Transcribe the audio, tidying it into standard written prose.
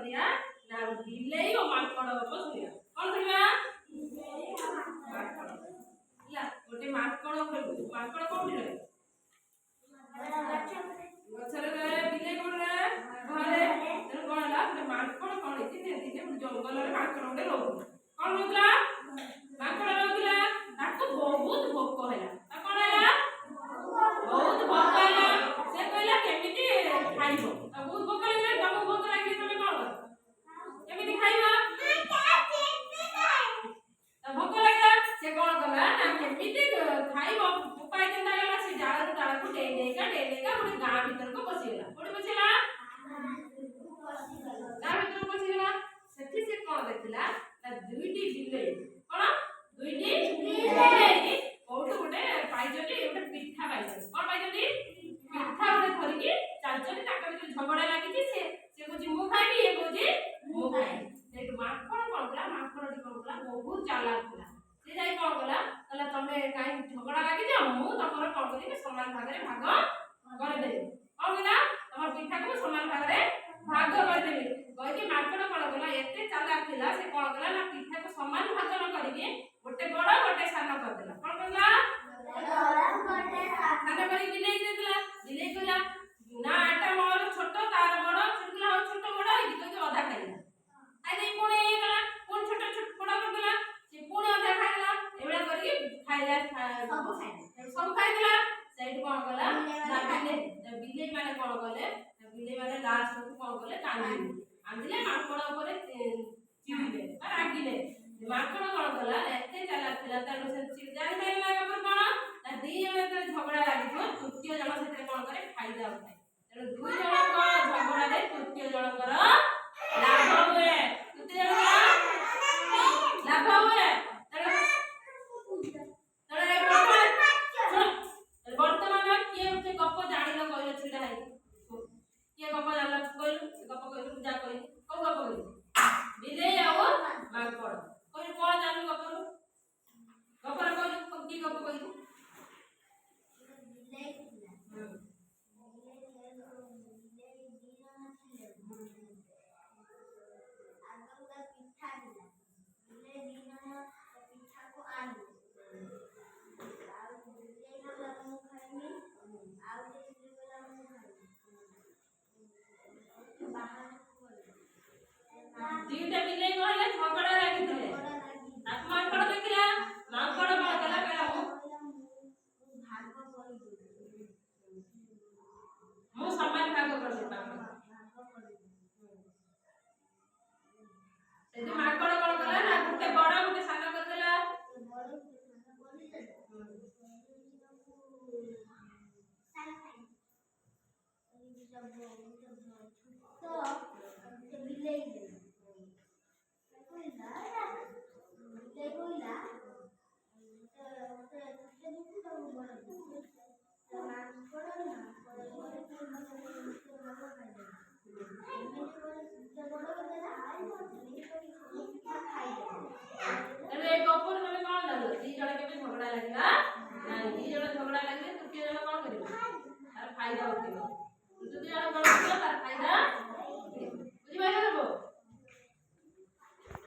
କରିବା ନା ବିଲେଇ ଓ ମାଙ୍କଡ ଗପ ଶୁଣିବା। କଣ ଶୁଣିବା? ହେଲା ଗୋଟେ ମାଙ୍କଡ କୋଉଠି ରହେ? ଗଛରେ ରହେ। ବିଲେଇ କୋଉଠି ରହେ? ଘରେ। ତେଣୁ କଣ ହେଲା ଗୋଟେ ମାଙ୍କଡ କଣ ହେଇଛି ଦିନେ ଗୋଟେ ଜଙ୍ଗଲରେ ମାଙ୍କଡ ଗୋଟେ ରହୁଥିଲା। କଣ ରହୁଥିଲା? ମାଙ୍କଡ ରହୁଥିଲା। ତାକୁ ବହୁତ ଭୋକ ହେଲା। କଣ ହେଲା? ବହୁତ ଭୋକ ହେଲା। ସେ କହିଲା କେମିତି ଖାଇବ? ବହୁତ ଭୋକ ଲାଗିଲା। ତମକୁ ଭୋକ ଲାଗିଲେ ତମେ କଣ କର? କେମିତି ଖାଇବ? ଭୋକ ଲାଗିଲା। ସେ କଣ କଲା ନା କେମିତି ଖାଇବ ଉପାୟ ଚିନ୍ତା କଲା। ସେ ଡାଳରୁ ଡାଳକୁ ଡେଇଁକା ଗୋଟେ ଗାଁ ଭିତରକୁ ପଶିଗଲା। କୋଉଠି ପଶିଗଲା? ଗାଁ ଭିତରକୁ ପଶିଗଲା। ସେଠି ସେ କଣ ଦେଖିଲା ନା ଦୁଇଟି ବିଲେଇ। କଣ? ଦୁଇଟି ବିଲେଇ କୋଉଠୁ ଗୋଟେ ପାଇଛନ୍ତି, ଗୋଟେ ପିଠା ପାଇଛନ୍ତି। କଣ ପାଇଛନ୍ତି? ପିଠା ଗୋଟେ ଧରିକି ଚାଲିଛନ୍ତି। ତାଙ୍କ ଭିତରେ ଝଗଡା ଲାଗିଛି। ସେ କହୁଛି ମୁଁ ଖାଇବି, ଇଏ କହୁଛି ମୁଁ ଖାଇବି। ସେଇଠୁ ମାଙ୍କଡ କଣ କଲା? ମାଙ୍କଡଟି କଣ କଲା? ବହୁତ ଚାଲାକ ଥିଲା। ସେ ଯାଇ କଣ କଲା? କହିଲା ତମେ କାହିଁକି ଝଗଡା ଲାଗିଛ? ମୁଁ ତମର କଣ କରିବି? ସମାନ ଭାଗରେ ଭାଗ କରିଦେବି। କଣ କଲା? ତମର ପିଠାକୁ ସମାନ ଭାଗରେ ଭାଗ କରିଦେବି କହିକି ମାଙ୍କଡ କଣ କଲା? ଏତେ ଚାଲାକ ଥିଲା। ସେ କଣ କଲା ନା ପିଠାକୁ ସମାନ ଭାଗ ନ କରିକି ଗୋଟେ ବଡ ଗୋଟେ ସାନ କରିଦେଲା। କଣ କଲା? ସାନ କରି ବିଲେଇ ଦେଇଦେଲା। ବିଲେଇ କହିଲା ନା ଏଟା ମୋର ଛୋଟ, ତାର ବଡ। ଛୋଟ ଛୋଟ ବଡ ହେଇକି କହିକି ଅଧା ଖାଇଲା। ଖାଇଦେଇ ପୁଣି ହେଇଗଲା। ପୁଣି ଛୋଟ ଛୋଟ ବଡ କରିଦେଲା। ସେ ପୁଣି ଅଧା ଖାଇଲା। ଏଭଳିଆ କରିକି ଖାଇଲା। ସବୁ ଖାଇଦେଲା। ସେଇଠୁ କଣ କଲା ନା ବିଲେଇ ମାନେ କଣ କଲେ? ବିଲେଇ ମାନେ ଲାଷ୍ଟକୁ କଣ କଲେ? କାନ୍ଦିଲେ। ମାଙ୍କଡ ଉପରେ ଚିଡ଼ିଲେ ବା ରାଗିଲେ। ମାଙ୍କଡ କଣ କଲା? ଏତେ ଚାଲାକ ଥିଲା। ତେଣୁ ସେ ଜାଣିପାରିଲା କଣ ନା ଦି ଜଣ ଯେତେବେଳେ ଝଗଡା ଲାଗିଥିବ ତୃତୀୟ ଜଣ ସେଥିରେ କଣ କରେ? ଫାଇଦା ଉଠାଏ। ତେଣୁ ଦୁଇ ଜଣଙ୍କ ଝଗଡାରେ ତୃତୀୟ ଜଣଙ୍କର ଲାଭ ହୁଏ। ତୃତୀୟ ଜଣଙ୍କର ଲାଭ ହୁଏ। ବର୍ତ୍ତମାନ କିଏ ଗପ ଜାଣିଲ କହିଲ? ଛିଡା ହେଇକି କିଏ ଗପ ଜାଣିଲ କହିଲୁ? ଗପ କହିଲୁ। ପୂଜା କହିଲୁ। କୋଉ ଗପ କହିଲୁ? ବିଲେଇ ଆଉ ମାଙ୍କଡ କହିଲୁ। କଣ ଜାଣିଲୁ ଗପରୁ? ଗପରେ କହିଲୁ କି ଗପ କହିଲୁ? ଦିଟା ବିଲେଇ କହିଲେ ଝଗଡା ଲାଗିଥିଲେ। ତାକୁ ମାଙ୍କଡ ଦେଖିଲା। ମାଙ୍କଡ କଣ କଲା? କହିଲା ମୁଁ ସମାନ ଭାଗ କରିଦେବି। ସେଠି ମାଙ୍କଡ କଣ କଲା ନା ଗୋଟେ ବଡ ଗୋଟେ ସାନ କରିଦେଲା। ଝଗଡା ଲାଗିଲା। ଦି ଜଣ ଝଗଡା ଲାଗିଲେ ତୃତୀୟ ଜଣ କଣ କରିବ? ତାର ଫାଇଦା ଉଠେଇବ।